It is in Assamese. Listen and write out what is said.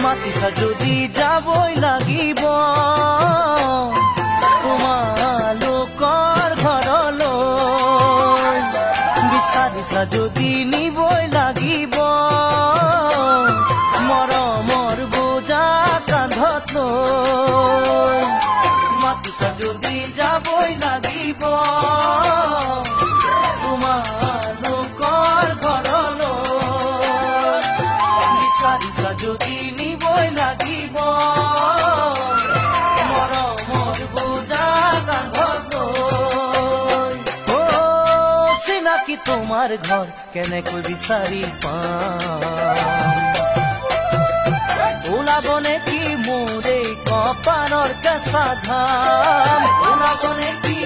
মাতিছা যদি যাবই লাগিব তোমালোকৰ ঘৰলৈ বিচাৰিছা যদি নিবই লাগিব মৰমৰ বোজা কান্ধত লৈ মাতিছা যদি যাবই লাগিব তোমালোকৰ ঘৰলৈ বিচাৰিছা যদি নিবই লাগিব মৰমৰ বোজা কান্ধত লৈ চিনাকি তোমাৰ ঘৰ কেনেকৈ বিচাৰি পাম ওলাব নেকি মোৰে কপালৰ কেঁচা ধাম ওলাব নেকি